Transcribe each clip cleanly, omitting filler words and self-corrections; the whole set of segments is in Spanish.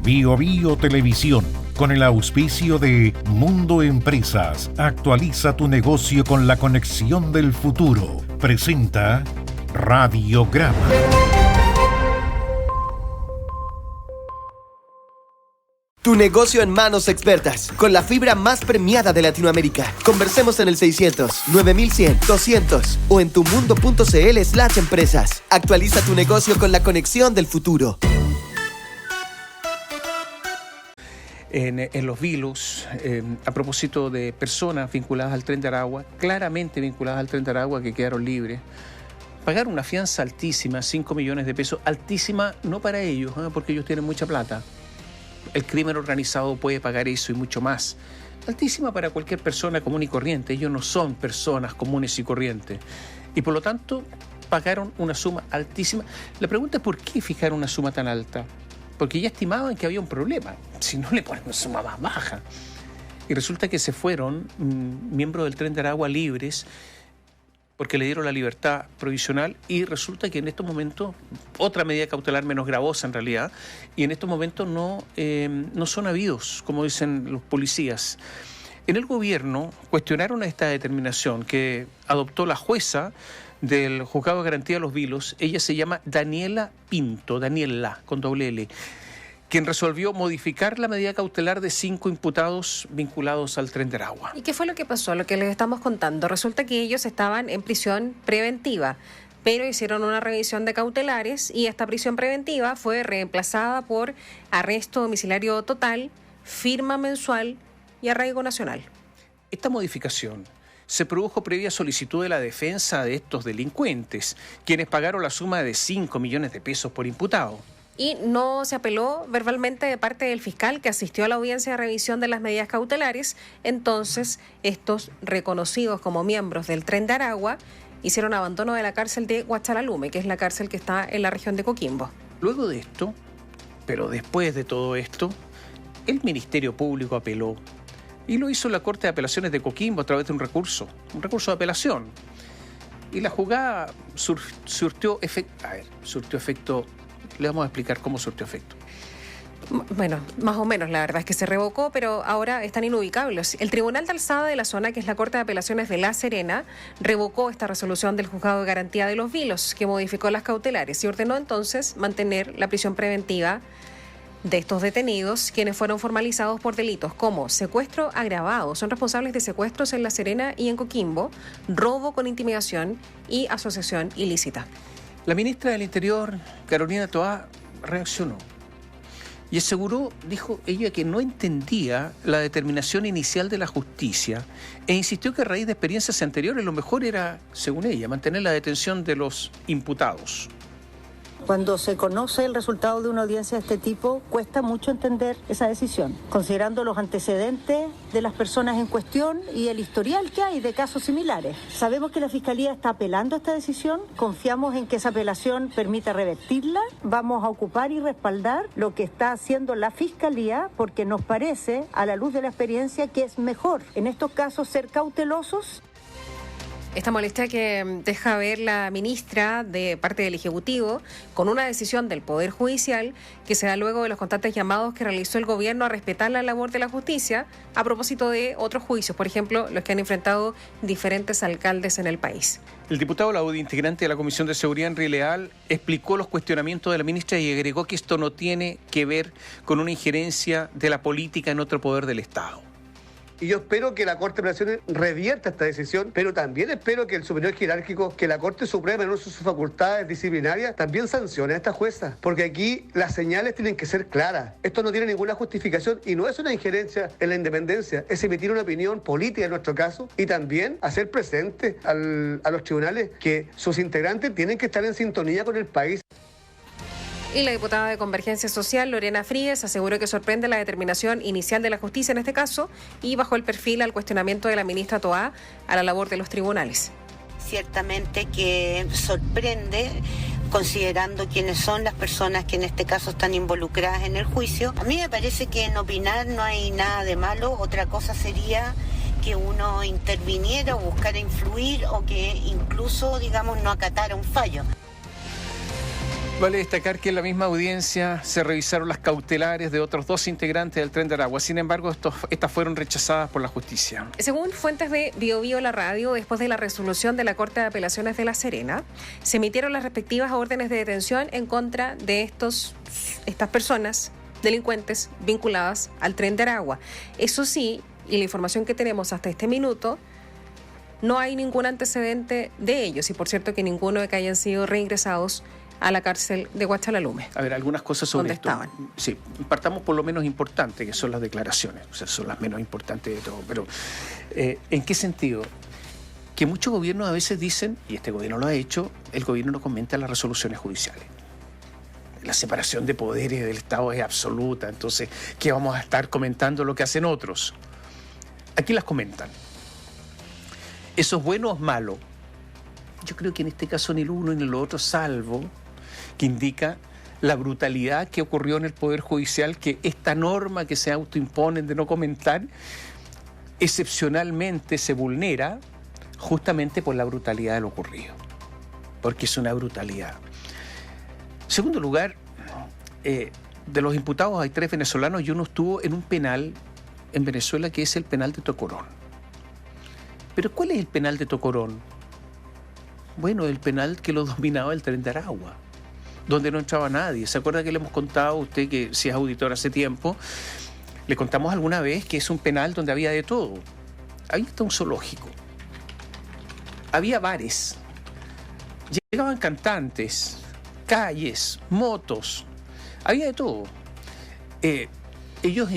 Bio Bio Televisión, con el auspicio de Mundo Empresas, actualiza tu negocio con la conexión del futuro. Presenta Radiograma. Tu negocio en manos expertas, con la fibra más premiada de Latinoamérica. Conversemos en el 600-9100-200 o en tumundo.cl/empresas. Actualiza tu negocio con la conexión del futuro. En Los Vilos, a propósito de personas vinculadas al Tren de Aragua, claramente vinculadas al Tren de Aragua, que quedaron libres, pagaron una fianza altísima, 5 millones de pesos, altísima no para ellos, porque ellos tienen mucha plata. El crimen organizado puede pagar eso y mucho más. Altísima para cualquier persona común y corriente. Ellos no son personas comunes y corrientes. Y por lo tanto, pagaron una suma altísima. La pregunta es ¿por qué fijar una suma tan alta? Porque ya estimaban que había un problema. Si no, le ponen una suma más baja. Y resulta que se fueron miembros del Tren de Aragua libres porque le dieron la libertad provisional, y resulta que en estos momentos, otra medida cautelar menos gravosa en realidad, y en estos momentos no son habidos, como dicen los policías. En el gobierno cuestionaron esta determinación que adoptó la jueza del Juzgado de Garantía de Los Vilos. Ella se llama Daniela Pinto, Daniela, con doble L, quien resolvió modificar la medida cautelar de 5 imputados vinculados al Tren de Aragua. ¿Y qué fue lo que pasó? Lo que les estamos contando. Resulta que ellos estaban en prisión preventiva, pero hicieron una revisión de cautelares y esta prisión preventiva fue reemplazada por arresto domiciliario total, firma mensual y arraigo nacional. Esta modificación se produjo previa solicitud de la defensa de estos delincuentes, quienes pagaron la suma de 5 millones de pesos por imputado. Y no se apeló verbalmente de parte del fiscal que asistió a la audiencia de revisión de las medidas cautelares. Entonces, estos reconocidos como miembros del Tren de Aragua hicieron abandono de la cárcel de Huachalalume, que es la cárcel que está en la región de Coquimbo. Luego de esto, pero después de todo esto, el Ministerio Público apeló, y lo hizo la Corte de Apelaciones de Coquimbo a través de un recurso de apelación. Y la jugada surtió efecto. Le vamos a explicar cómo surtió efecto. Bueno, más o menos, la verdad es que se revocó, pero ahora están inubicables. El Tribunal de Alzada de la Zona, que es la Corte de Apelaciones de La Serena, revocó esta resolución del Juzgado de Garantía de Los Vilos, que modificó las cautelares y ordenó entonces mantener la prisión preventiva de estos detenidos, quienes fueron formalizados por delitos como secuestro agravado, son responsables de secuestros en La Serena y en Coquimbo, robo con intimidación y asociación ilícita. La ministra del Interior, Carolina Toá, reaccionó y aseguró, dijo ella, que no entendía la determinación inicial de la justicia e insistió que a raíz de experiencias anteriores lo mejor era, según ella, mantener la detención de los imputados. Cuando se conoce el resultado de una audiencia de este tipo, cuesta mucho entender esa decisión, considerando los antecedentes de las personas en cuestión y el historial que hay de casos similares. Sabemos que la Fiscalía está apelando a esta decisión, confiamos en que esa apelación permita revertirla, vamos a ocupar y respaldar lo que está haciendo la Fiscalía, porque nos parece, a la luz de la experiencia, que es mejor en estos casos ser cautelosos. Esta molestia que deja ver la ministra de parte del Ejecutivo con una decisión del Poder Judicial que se da luego de los constantes llamados que realizó el gobierno a respetar la labor de la justicia a propósito de otros juicios, por ejemplo, los que han enfrentado diferentes alcaldes en el país. El diputado Laudi, integrante de la Comisión de Seguridad, Henry Leal, explicó los cuestionamientos de la ministra y agregó que esto no tiene que ver con una injerencia de la política en otro poder del Estado. Y yo espero que la Corte de Apelaciones revierta esta decisión, pero también espero que el superior jerárquico, que la Corte Suprema en uso de sus facultades disciplinarias, también sancione a esta jueza. Porque aquí las señales tienen que ser claras. Esto no tiene ninguna justificación y no es una injerencia en la independencia, es emitir una opinión política en nuestro caso y también hacer presente a los tribunales que sus integrantes tienen que estar en sintonía con el país. Y la diputada de Convergencia Social, Lorena Fríes, aseguró que sorprende la determinación inicial de la justicia en este caso y bajó el perfil al cuestionamiento de la ministra Toá a la labor de los tribunales. Ciertamente que sorprende, considerando quiénes son las personas que en este caso están involucradas en el juicio. A mí me parece que en opinar no hay nada de malo, otra cosa sería que uno interviniera o buscara influir o que incluso, digamos, no acatara un fallo. Vale destacar que en la misma audiencia se revisaron las cautelares de otros 2 integrantes del Tren de Aragua. Sin embargo, estas fueron rechazadas por la justicia. Según fuentes de Bio Bio La Radio, después de la resolución de la Corte de Apelaciones de La Serena, se emitieron las respectivas órdenes de detención en contra de estas personas delincuentes vinculadas al Tren de Aragua. Eso sí, y la información que tenemos hasta este minuto, no hay ningún antecedente de ellos, y por cierto que ninguno de que hayan sido reingresados a la cárcel de Huachalalume. A ver, algunas cosas sobre esto. ¿Dónde estaban? Sí, partamos por lo menos importante, que son las declaraciones. O sea, son las menos importantes de todo. Pero, ¿en qué sentido? Que muchos gobiernos a veces dicen, y este gobierno lo ha hecho, el gobierno no comenta las resoluciones judiciales. La separación de poderes del Estado es absoluta, entonces, ¿qué vamos a estar comentando lo que hacen otros? Aquí las comentan. ¿Eso es bueno o es malo? Yo creo que en este caso ni lo uno ni lo otro, salvo que indica la brutalidad que ocurrió en el Poder Judicial, que esta norma que se autoimponen de no comentar, excepcionalmente se vulnera justamente por la brutalidad de lo ocurrido, porque es una brutalidad. En segundo lugar, de los imputados hay 3 venezolanos y uno estuvo en un penal en Venezuela que es el penal de Tocorón. ¿Pero cuál es el penal de Tocorón? Bueno, el penal que lo dominaba el Tren de Aragua, donde no entraba nadie. ¿Se acuerda que le hemos contado a usted, que si es auditor hace tiempo, le contamos alguna vez que es un penal donde había de todo? Ahí está un zoológico. Había bares. Llegaban cantantes, calles, motos. Había de todo. Ellos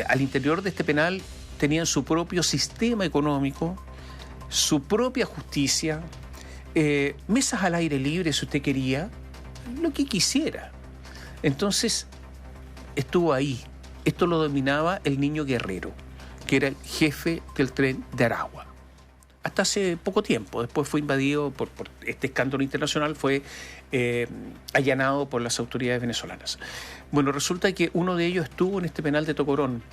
al interior de este penal tenían su propio sistema económico, su propia justicia, mesas al aire libre si usted quería, lo que quisiera. Entonces estuvo ahí. Esto lo dominaba el Niño Guerrero, que era el jefe del Tren de Aragua. Hasta hace poco tiempo. Después fue invadido por este escándalo internacional, fue allanado por las autoridades venezolanas. Bueno, resulta que uno de ellos estuvo en este penal de Tocorón.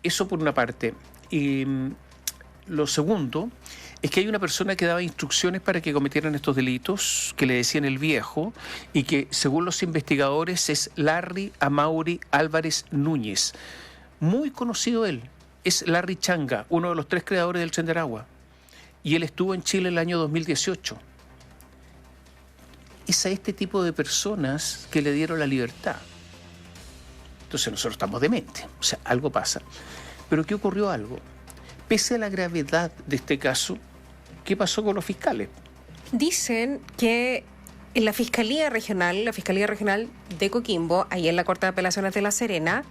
Eso por una parte. Y lo segundo es que hay una persona que daba instrucciones para que cometieran estos delitos, que le decían el viejo, y que según los investigadores es Larry Amaury Álvarez Núñez. Muy conocido él. Es Larry Changa, uno de los 3 creadores del Tren de Aragua. Y él estuvo en Chile el año 2018. Es a este tipo de personas que le dieron la libertad. Entonces nosotros estamos dementes, o sea, algo pasa. Pero ¿qué ocurrió algo? Pese a la gravedad de este caso, ¿qué pasó con los fiscales? Dicen que en la Fiscalía Regional de Coquimbo, ahí en la Corte de Apelaciones de La Serena,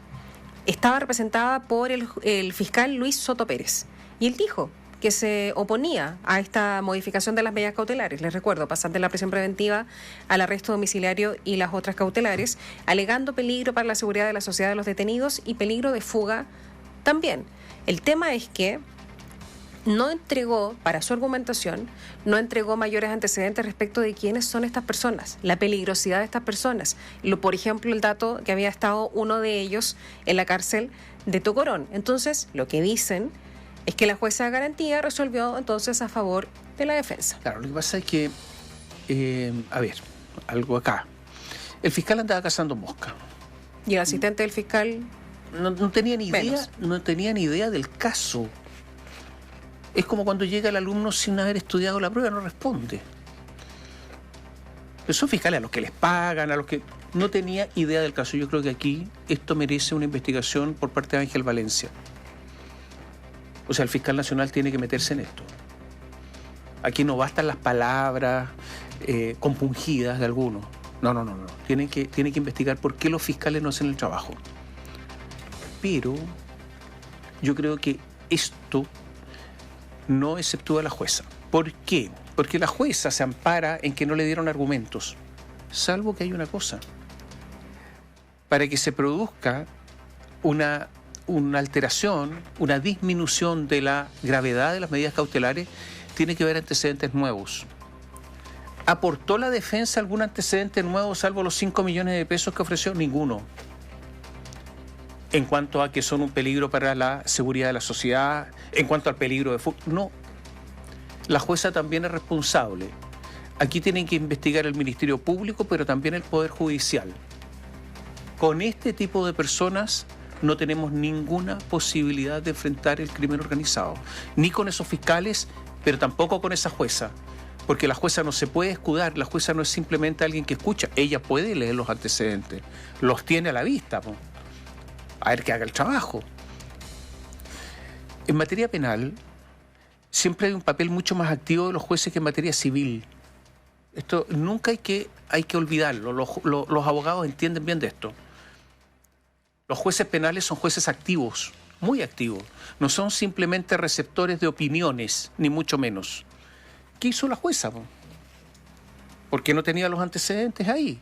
estaba representada por el fiscal Luis Soto Pérez. Y él dijo que se oponía a esta modificación de las medidas cautelares. Les recuerdo, pasar de la prisión preventiva al arresto domiciliario y las otras cautelares, alegando peligro para la seguridad de la sociedad de los detenidos y peligro de fuga también. El tema es que no entregó, para su argumentación, no entregó mayores antecedentes respecto de quiénes son estas personas, la peligrosidad de estas personas. Por ejemplo, el dato que había estado uno de ellos en la cárcel de Tocorón. Entonces, lo que dicen es que la jueza de garantía resolvió entonces a favor de la defensa. Claro, lo que pasa es que, a ver, algo acá. El fiscal andaba cazando mosca. Y el asistente del fiscal no tenía ni idea, menos. no tenía ni idea del caso. Es como cuando llega el alumno sin haber estudiado la prueba, no responde. Pero son fiscales a los que les pagan, a los que no tenía idea del caso. Yo creo que aquí esto merece una investigación por parte de Ángel Valencia. O sea, el fiscal nacional tiene que meterse en esto. Aquí no bastan las palabras compungidas de algunos. No. Tienen que investigar por qué los fiscales no hacen el trabajo. Pero yo creo que esto no exceptúa a la jueza. ¿Por qué? Porque la jueza se ampara en que no le dieron argumentos. Salvo que hay una cosa. Para que se produzca una alteración, una disminución de la gravedad de las medidas cautelares, tiene que haber antecedentes nuevos. ¿Aportó la defensa algún antecedente nuevo salvo los 5 millones de pesos que ofreció? Ninguno. En cuanto a que son un peligro para la seguridad de la sociedad, en cuanto al peligro de fuga, no. La jueza también es responsable. Aquí tienen que investigar el Ministerio Público, pero también el Poder Judicial. Con este tipo de personas no tenemos ninguna posibilidad de enfrentar el crimen organizado, ni con esos fiscales, pero tampoco con esa jueza, porque la jueza no se puede escudar, la jueza no es simplemente alguien que escucha, ella puede leer los antecedentes, los tiene a la vista, po. A ver que haga el trabajo. En materia penal, siempre hay un papel mucho más activo de los jueces que en materia civil. Esto nunca hay que olvidarlo, los abogados entienden bien de esto. Los jueces penales son jueces activos, muy activos. No son simplemente receptores de opiniones, ni mucho menos. ¿Qué hizo la jueza? ¿Por qué no tenía los antecedentes ahí?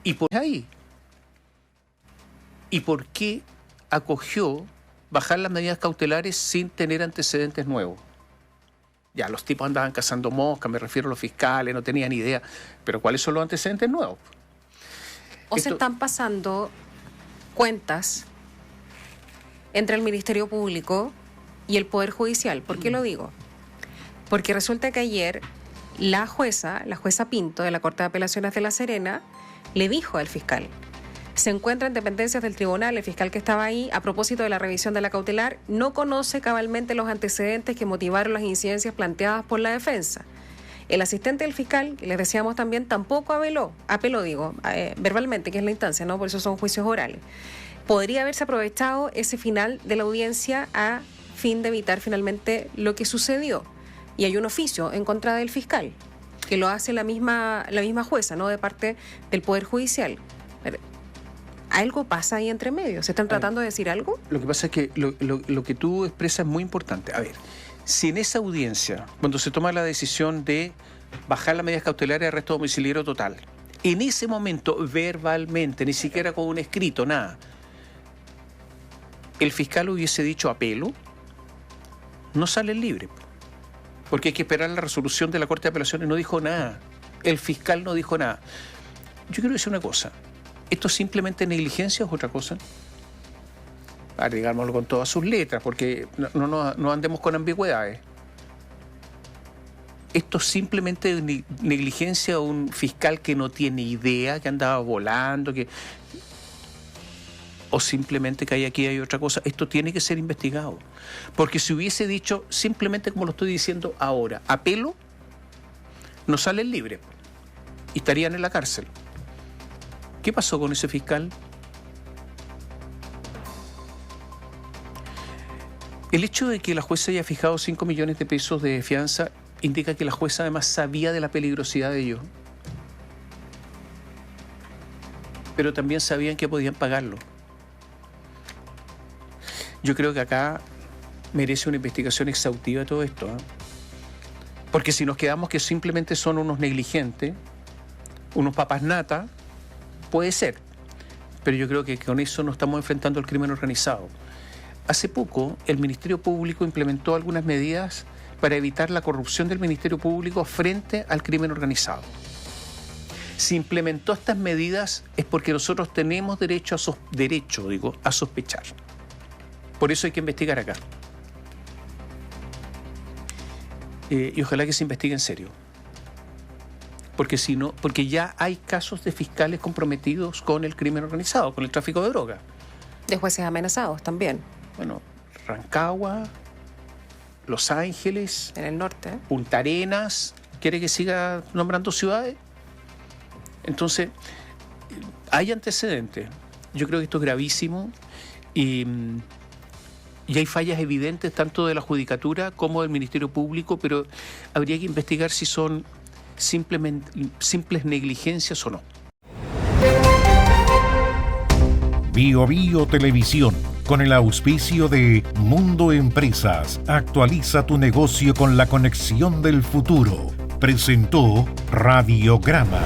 ¿Y por qué acogió bajar las medidas cautelares sin tener antecedentes nuevos? Ya, los tipos andaban cazando moscas, me refiero a los fiscales, no tenían idea. Pero ¿cuáles son los antecedentes nuevos? Se están pasando cuentas entre el Ministerio Público y el Poder Judicial. ¿Por qué lo digo? Porque resulta que ayer la jueza Pinto de la Corte de Apelaciones de La Serena le dijo al fiscal: se encuentra en dependencias del tribunal, el fiscal que estaba ahí, a propósito de la revisión de la cautelar, no conoce cabalmente los antecedentes que motivaron las incidencias planteadas por la defensa. El asistente del fiscal, les decíamos también, tampoco apeló verbalmente, que es la instancia, ¿no? Por eso son juicios orales. Podría haberse aprovechado ese final de la audiencia a fin de evitar finalmente lo que sucedió. Y hay un oficio en contra del fiscal, que lo hace la misma jueza, ¿no? De parte del Poder Judicial. ¿Algo pasa ahí entre medio? ¿Se están tratando de decir algo? Lo que pasa es que lo que tú expresas es muy importante. A ver, si en esa audiencia, cuando se toma la decisión de bajar las medidas cautelares de arresto domiciliario total, en ese momento, verbalmente, ni siquiera con un escrito, nada, el fiscal hubiese dicho apelo, no sale libre. Porque hay que esperar la resolución de la Corte de Apelaciones. No dijo nada. El fiscal no dijo nada. Yo quiero decir una cosa. ¿Esto es simplemente negligencia o es otra cosa? Digámoslo con todas sus letras, porque no andemos con ambigüedades. ¿Esto es simplemente negligencia o un fiscal que no tiene idea, que andaba volando, o simplemente que hay otra cosa? Esto tiene que ser investigado. Porque si hubiese dicho simplemente como lo estoy diciendo ahora, apelo, no salen libres y estarían en la cárcel. ¿Qué pasó con ese fiscal? El hecho de que la jueza haya fijado 5 millones de pesos de fianza indica que la jueza además sabía de la peligrosidad de ellos. Pero también sabían que podían pagarlo. Yo creo que acá merece una investigación exhaustiva de todo esto, ¿eh? Porque si nos quedamos que simplemente son unos negligentes, unos papas nata, puede ser. Pero yo creo que con eso no estamos enfrentando el crimen organizado. Hace poco el Ministerio Público implementó algunas medidas para evitar la corrupción del Ministerio Público frente al crimen organizado. Si implementó estas medidas es porque nosotros tenemos derecho a sospechar. Por eso hay que investigar acá. Y ojalá que se investigue en serio. Porque ya hay casos de fiscales comprometidos con el crimen organizado, con el tráfico de droga. De jueces amenazados también. Bueno, Rancagua, Los Ángeles. En el norte. Punta Arenas. ¿Quiere que siga nombrando ciudades? Entonces, hay antecedentes. Yo creo que esto es gravísimo y hay fallas evidentes tanto de la Judicatura como del Ministerio Público, pero habría que investigar si son simples negligencias o no. Bio Bio Televisión, con el auspicio de Mundo Empresas, actualiza tu negocio con la conexión del futuro. Presentó Radiograma.